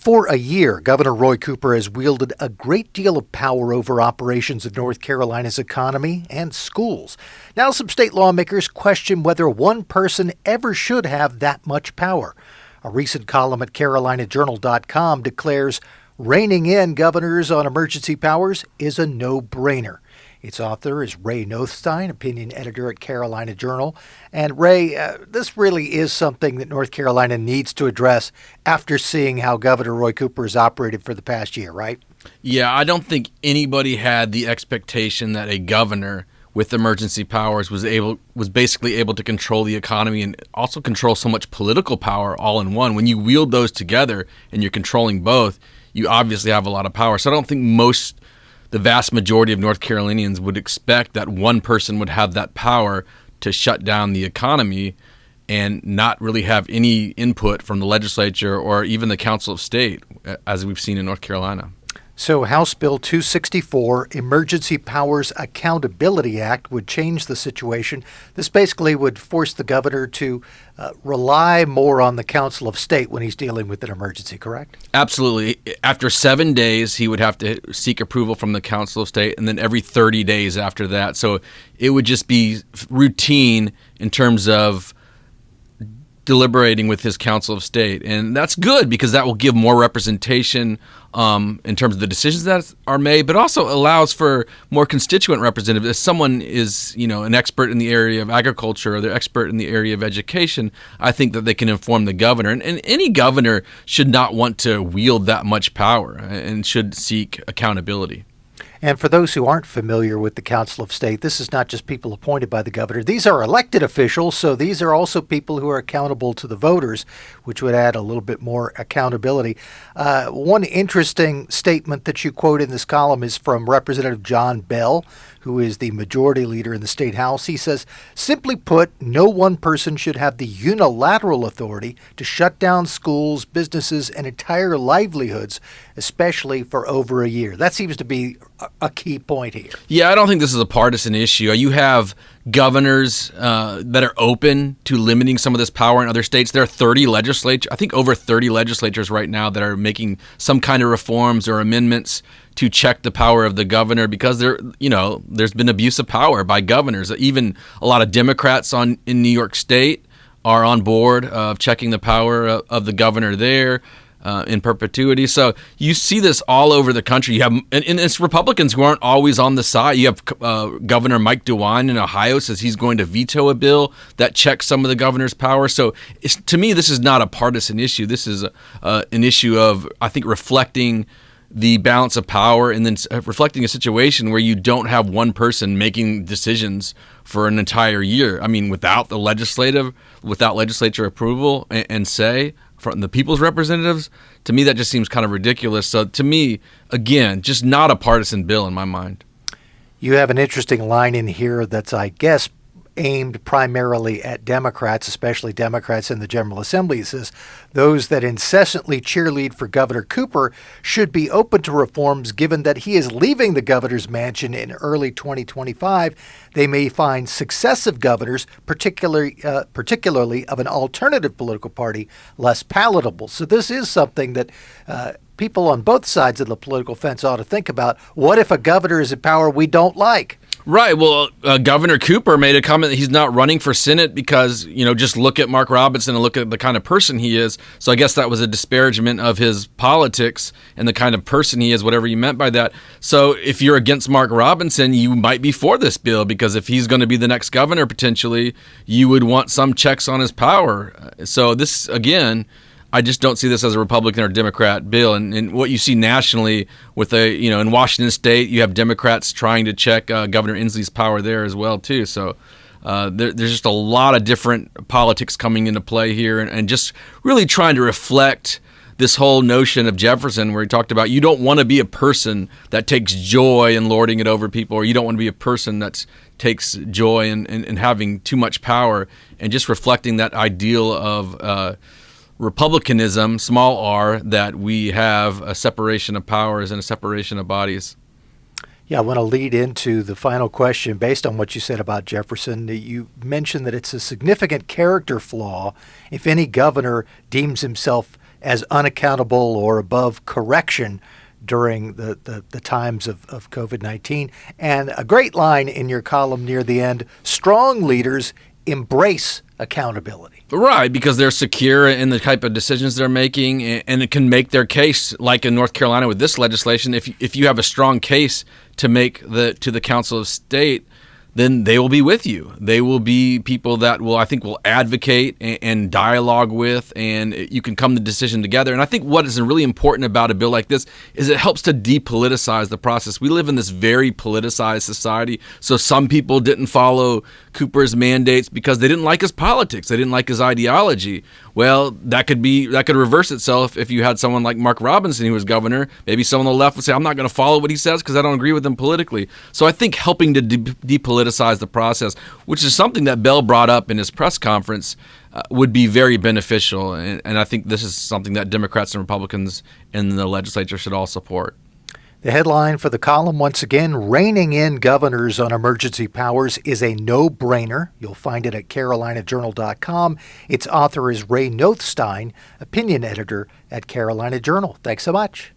For a year, Governor Roy Cooper has wielded a great deal of power over operations of North Carolina's economy and schools. Now some state lawmakers question whether one person ever should have that much power. A recent column at CarolinaJournal.com declares reining in governors on emergency powers is a no-brainer. Its author is Ray Nothstine, opinion editor at Carolina Journal. And Ray, this really is something that North Carolina needs to address after seeing how Governor Roy Cooper has operated for the past year, right? Yeah, I don't think anybody had the expectation that a governor with emergency powers was basically able to control the economy and also control so much political power all in one. When you wield those together and you're controlling both, you obviously have a lot of power. So I don't think the vast majority of North Carolinians would expect that one person would have that power to shut down the economy and not really have any input from the legislature or even the Council of State, as we've seen in North Carolina. So House Bill 264, Emergency Powers Accountability Act, would change the situation. This basically would force the governor to rely more on the Council of State when he's dealing with an emergency, correct? Absolutely. After 7 days, he would have to seek approval from the Council of State, and then every 30 days after that. So it would just be routine in terms of deliberating with his Council of State. And that's good because that will give more representation in terms of the decisions that are made, but also allows for more constituent representatives. If someone is, an expert in the area of agriculture or they're expert in the area of education, I think that they can inform the governor. And any governor should not want to wield that much power and should seek accountability. And for those who aren't familiar with the Council of State, this is not just people appointed by the governor. These are elected officials, so these are also people who are accountable to the voters, which would add a little bit more accountability. One interesting statement that you quote in this column is from Representative John Bell, who is the majority leader in the state house. He says, simply put, no one person should have the unilateral authority to shut down schools, businesses, and entire livelihoods, especially for over a year. That seems to be a key point here. Yeah, I don't think this is a partisan issue. You have governors that are open to limiting some of this power in other states. There are over 30 legislatures right now that are making some kind of reforms or amendments to check the power of the governor because there's been abuse of power by governors. Even a lot of Democrats in New York State are on board of checking the power of the governor there in perpetuity. So you see this all over the country. You have, and it's Republicans who aren't always on the side. You have Governor Mike DeWine in Ohio says he's going to veto a bill that checks some of the governor's power. So to me, this is not a partisan issue. This is an issue of, I think, reflecting the balance of power and then reflecting a situation where you don't have one person making decisions for an entire year. I mean, without legislature approval and say from the people's representatives, to me, that just seems kind of ridiculous. So to me, again, just not a partisan bill in my mind. You have an interesting line in here that's, I guess, aimed primarily at Democrats, especially Democrats in the General Assembly. It says those that incessantly cheerlead for Governor Cooper should be open to reforms given that he is leaving the governor's mansion in early 2025. They may find successive governors, particularly of an alternative political party, less palatable. So this is something that people on both sides of the political fence ought to think about. What if a governor is in power we don't like? Right. Well, Governor Cooper made a comment that he's not running for Senate because, just look at Mark Robinson and look at the kind of person he is. So I guess that was a disparagement of his politics and the kind of person he is, whatever you meant by that. So if you're against Mark Robinson, you might be for this bill because if he's going to be the next governor, potentially, you would want some checks on his power. So this, again, I just don't see this as a Republican or Democrat bill. And what you see nationally with in Washington State, you have Democrats trying to check Governor Inslee's power there as well, too. So there's just a lot of different politics coming into play here and just really trying to reflect this whole notion of Jefferson where he talked about you don't want to be a person that takes joy in lording it over people, or you don't want to be a person that takes joy in having too much power, and just reflecting that ideal of Republicanism, small r, that we have a separation of powers and a separation of bodies. Yeah, I want to lead into the final question based on what you said about Jefferson. You mentioned that it's a significant character flaw if any governor deems himself as unaccountable or above correction during the times of COVID-19. And a great line in your column near the end: strong leaders embrace accountability. Right, because they're secure in the type of decisions they're making, and it can make their case, like in North Carolina with this legislation. If you have a strong case to make to the Council of State, then they will be with you. They will be people that will advocate and dialogue with, and you can come to decision together. And I think what is really important about a bill like this is it helps to depoliticize the process. We live in this very politicized society. So some people didn't follow Cooper's mandates because they didn't like his politics. They didn't like his ideology. Well, that could reverse itself if you had someone like Mark Robinson who was governor. Maybe someone on the left would say, I'm not going to follow what he says because I don't agree with him politically. So I think helping to depoliticize the process, which is something that Bell brought up in his press conference, would be very beneficial. And I think this is something that Democrats and Republicans in the legislature should all support. The headline for the column, once again: reining in governors on emergency powers is a no-brainer. You'll find it at carolinajournal.com. Its author is Ray Nothstine, opinion editor at Carolina Journal. Thanks so much.